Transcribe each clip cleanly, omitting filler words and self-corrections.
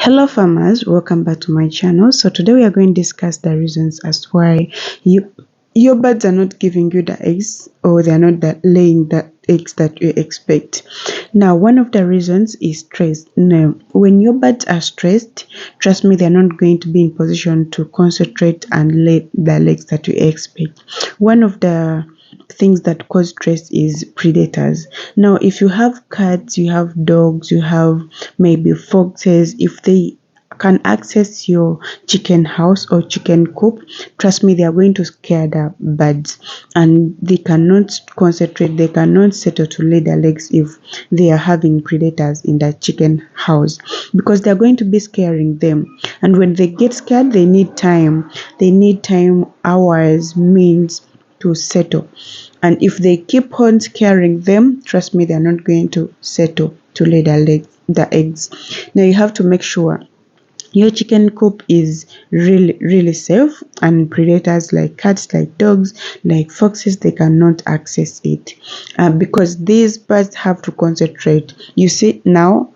Hello farmers, welcome back to my channel. So today we are going to discuss the reasons as to why your birds are not giving you the eggs, or they are not laying the eggs that you expect. Now, one of the reasons is stress. Now, when your birds are stressed, trust me, they're not going to be in position to concentrate and lay the eggs that you expect. One of the things that cause stress is predators. Now, if you have cats, you have dogs, you have maybe foxes, if they can access your chicken house or chicken coop, trust me, they are going to scare the birds, and they cannot concentrate, they cannot settle to lay their eggs if they are having predators in the chicken house, because they are going to be scaring them. And when they get scared, they need time, hours, means to settle. And if they keep on scaring them, trust me, they're not going to settle to lay the eggs. Now you have to make sure your chicken coop is really safe, and predators like cats, like dogs, like foxes, they cannot access it, because these birds have to concentrate. You see now,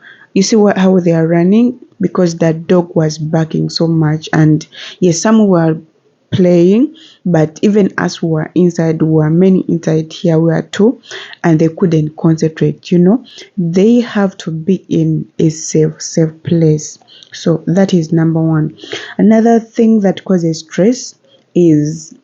how they are running, because that dog was barking so much. And yes, some were playing, but even us who were inside, we were many inside here, we are two, and they couldn't concentrate. They have to be in a safe place. So that is number one. Another thing that causes stress is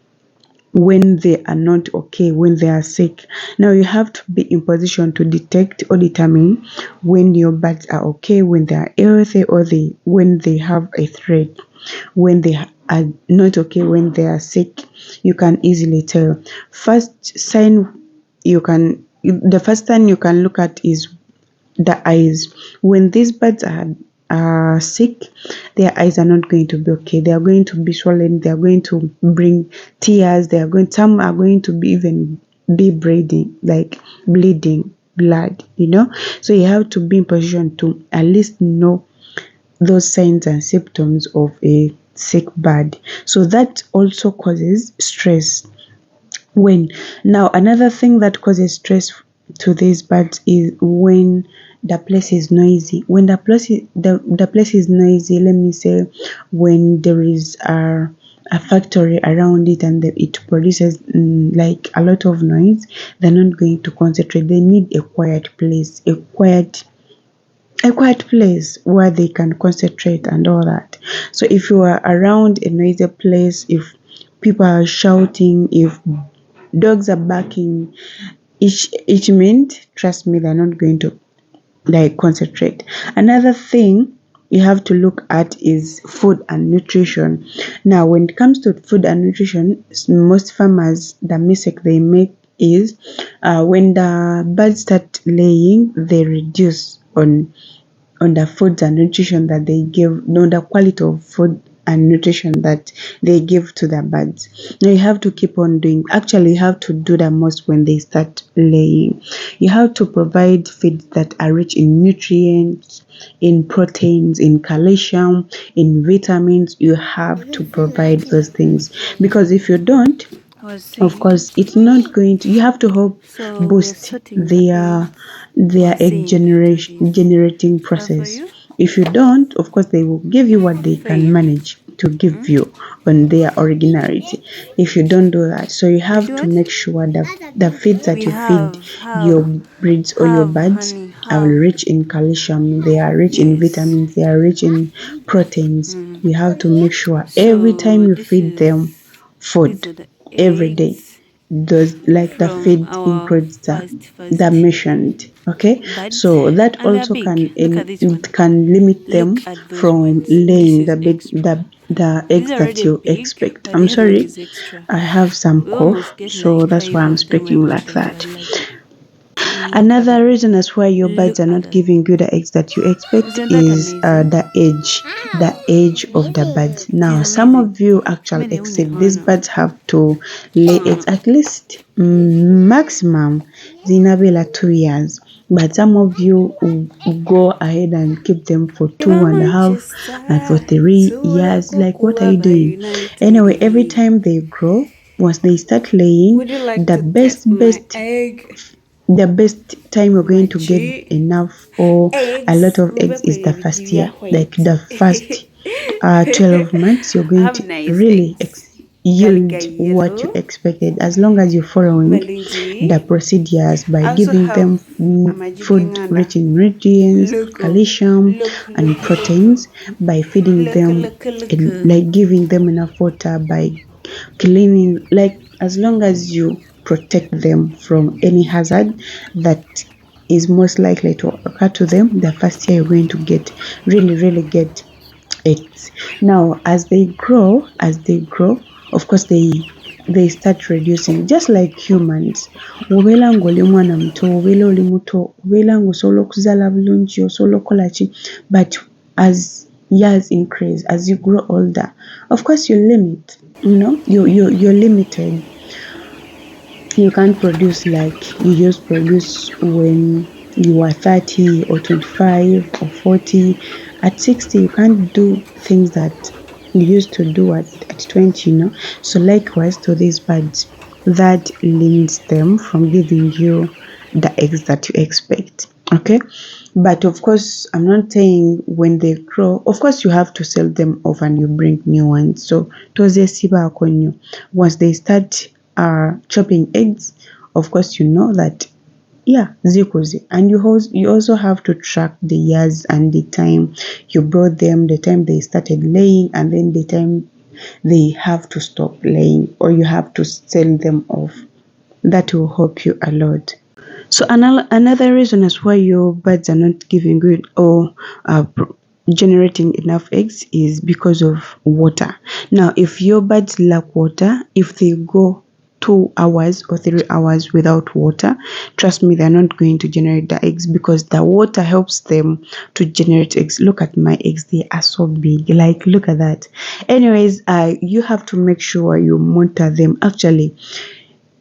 when they are not okay, when they are sick. Now you have to be in position to detect or determine when your birds are okay, when they are healthy, or when they have a threat. When they are not okay, when they are sick, you can easily tell. The first sign you can look at is the eyes. When these birds are sick, their eyes are not going to be okay. They are going to be swollen, they are going to bring tears, some are going to be even be bleeding, like bleeding blood. So you have to be in position to at least know those signs and symptoms of a sick bird. So that also causes stress. Now, another thing that causes stress to these birds is when the place is noisy. When the place is noisy, let me say, when there is a factory around it, and it produces like a lot of noise, they're not going to concentrate. They need a quiet place, a quiet place where they can concentrate and all that. So if you are around a noisy place, if people are shouting, if dogs are barking each minute, trust me, they're not going to concentrate. Another thing you have to look at is food and nutrition. Now, when it comes to food and nutrition, most farmers, the mistake they make is when the birds start laying, they reduce on the foods and nutrition that they give, the quality of food and nutrition that they give to the birds. Now you have to keep on doing. Actually, you have to do the most when they start laying. You have to provide feeds that are rich in nutrients, in proteins, in calcium, in vitamins. You have to provide those things, because if you don't, of course, it's not going to. You have to help boost their egg generating process. If you don't, of course, they will give you what they can manage to give you on their originality. If you don't do that, so you have to make sure that the feeds that you feed your breeds or your birds are rich in calcium, they are rich in vitamins, they are rich in proteins. You have to make sure every time you feed them food, every day, those, like, the feed includes the mentioned. Okay, so that also it can limit them from laying the eggs that you expect. I'm sorry, I have some cough, so that's why I'm speaking like that. Another reason as why your birds are not giving you the eggs that you expect is the age of the birds. Now, some of you actually accept these birds have to lay eggs at least maximum zinabela 2 years. But some of you go ahead and keep them for 2.5 and for 3 years. Like, what are you doing? Anyway, every time they grow, once they start laying, the best the best time you're going to get Mature enough or a lot eggs of will eggs is the be first Nigeria year, like white. the first 12 months. You're I going have to nice really eggs. Galiga yield what you yellow, expected as long as you're following the Malindi. procedures by I also giving have them food Amajigingana. rich in ingredients, Loco, calcium look, and look, look, proteins, by feeding look, them look, look. like giving them enough water, by cleaning, like as long as you protect them from any hazard that is most likely to occur to them, the first year you're going to get really get eggs. Now as they grow, of course they start reducing just like humans. Wobeera ng'oli mwana muto, wobeera oli muto, obeera ng'osobola okuzaala bulungi, osobola okukola ki, but as years increase, as you grow older, of course you limit, you're limited. You can't produce like you just produce when you are 30 or 25 or 40. At 60, you can't do things that you used to do at 20. So likewise to these birds, that limits them from giving you the eggs that you expect. Okay. But of course, I'm not saying when they grow, of course, you have to sell them off and you bring new ones. So, toze siba akonyo. Once they start chopping eggs, of course, you know that, yeah, zikoze. And you also have to track the years and the time you brought them, the time they started laying, and then the time they have to stop laying or you have to sell them off. That will help you a lot. So another reason as why your birds are not giving good or generating enough eggs is because of water. Now, if your birds lack water, if they go 2 hours or 3 hours without water, trust me, they're not going to generate the eggs because the water helps them to generate eggs. Look at my eggs, they are so big. Like, look at that. Anyways, you have to make sure you monitor them. Actually,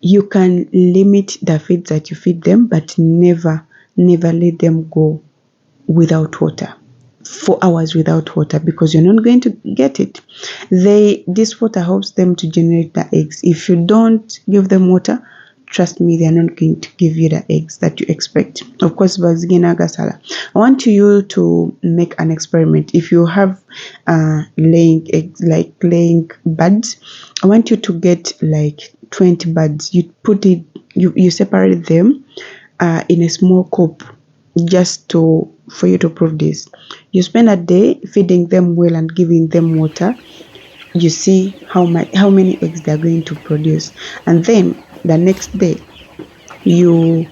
you can limit the feed that you feed them, but never let them go without water. 4 hours without water because you're not going to get it. This water helps them to generate the eggs. If you don't give them water, trust me, they're not going to give you the eggs that you expect. Of course, Bazgina Gasala. I want you to make an experiment. If you have laying eggs, like laying birds, I want you to get like 20 birds. You separate them in a small cup just to for you to prove this. You spend a day feeding them well and giving them water. You see how many eggs they're going to produce, and then the next day you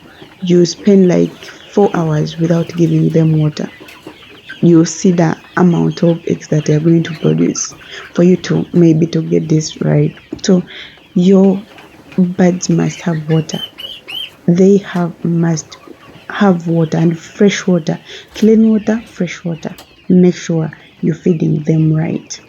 you spend like 4 hours without giving them water. You see the amount of eggs that they're going to produce for you to maybe to get this right. So your birds must have water. They must have water and fresh water, clean water, fresh water. Make sure you're feeding them right.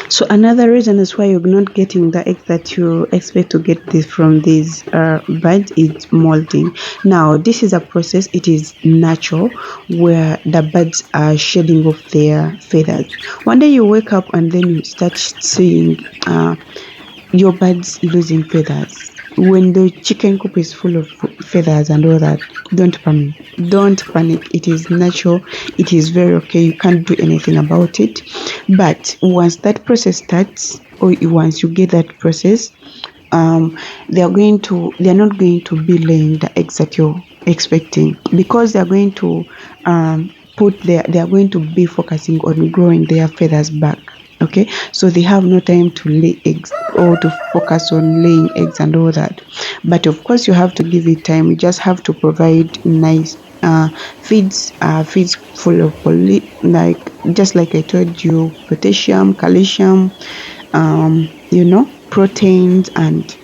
So another reason is why you're not getting the eggs that you expect to get this from these birds is molting. Now this is a process. It is natural where the birds are shedding off their feathers. One day you wake up and then you start seeing your birds losing feathers. When the chicken coop is full of feathers and all that, don't panic. Don't panic. It is natural. It is very okay. You can't do anything about it. But once that process starts, or once you get that process, they're not going to be laying the eggs that you're expecting because they're going to they are going to be focusing on growing their feathers back. Okay, so they have no time to lay eggs or to focus on laying eggs and all that. But of course, you have to give it time. You just have to provide nice feeds full of like just like I told you, potassium, calcium, proteins and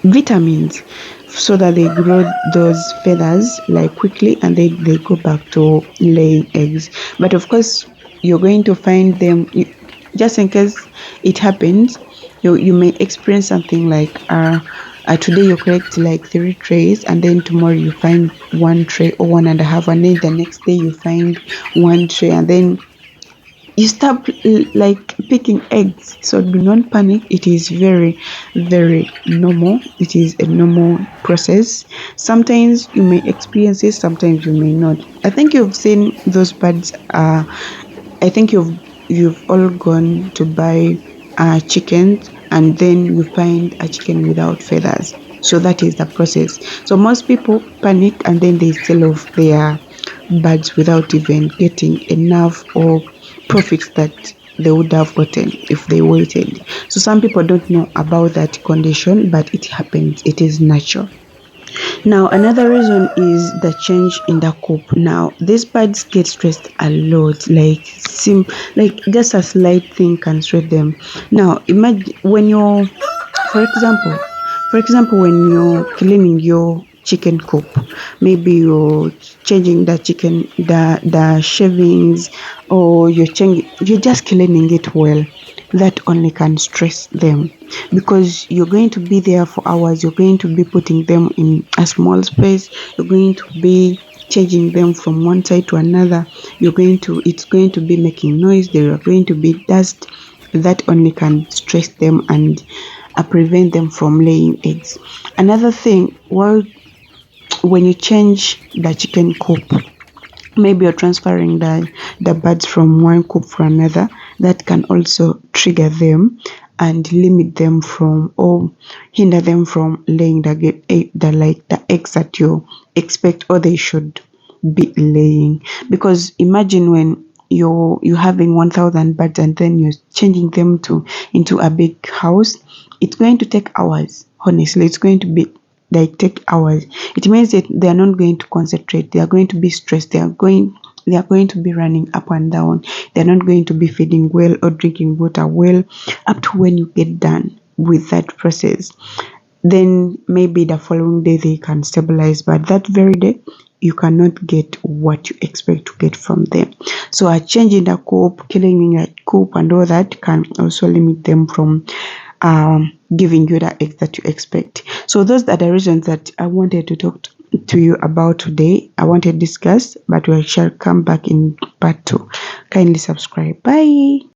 vitamins so that they grow those feathers like quickly and they go back to laying eggs. But of course, you're going to find them just in case it happens. You may experience something like today you collect like 3 trays and then tomorrow you find 1 tray or 1.5, and then the next day you find 1 tray, and then you stop like picking eggs. So do not panic. It is very, very normal. It is a normal process. Sometimes you may experience it, sometimes you may not. I think you've seen those birds. I think you've all gone to buy chickens, and then you find a chicken without feathers. So that is the process. So most people panic and then they sell off their birds without even getting enough or profits that they would have gotten if they waited. So some people don't know about that condition, but it happens. It is natural. Now, another reason is the change in the coop. Now, these birds get stressed a lot, like just a slight thing can stress them. Now, imagine when you're, for example, when you're cleaning your chicken coop, maybe you're changing the shavings, or you're just cleaning it well. That only can stress them, because you're going to be there for hours. You're going to be putting them in a small space. You're going to be changing them from one side to another. It's going to be making noise. There are going to be dust. That only can stress them and prevent them from laying eggs. Another thing, when you change the chicken coop, maybe you're transferring the birds from one coop for another, that can also trigger them and limit them from, or hinder them from laying the eggs that you expect or they should be laying. Because imagine when you're having 1,000 birds and then you're changing them to into a big house, it's going to take hours. Honestly, it's going to be like take hours. It means that they are not going to concentrate. They are going to be stressed. They are going to be running up and down. They are not going to be feeding well or drinking water well up to when you get done with that process. Then maybe the following day they can stabilize, but that very day you cannot get what you expect to get from them. So a change in the coop, killing a coop and all that can also limit them from giving you the eggs that you expect. So those are the reasons that I wanted to talk to you about today. I wanted to discuss, but we shall come back in part 2. Kindly subscribe. Bye.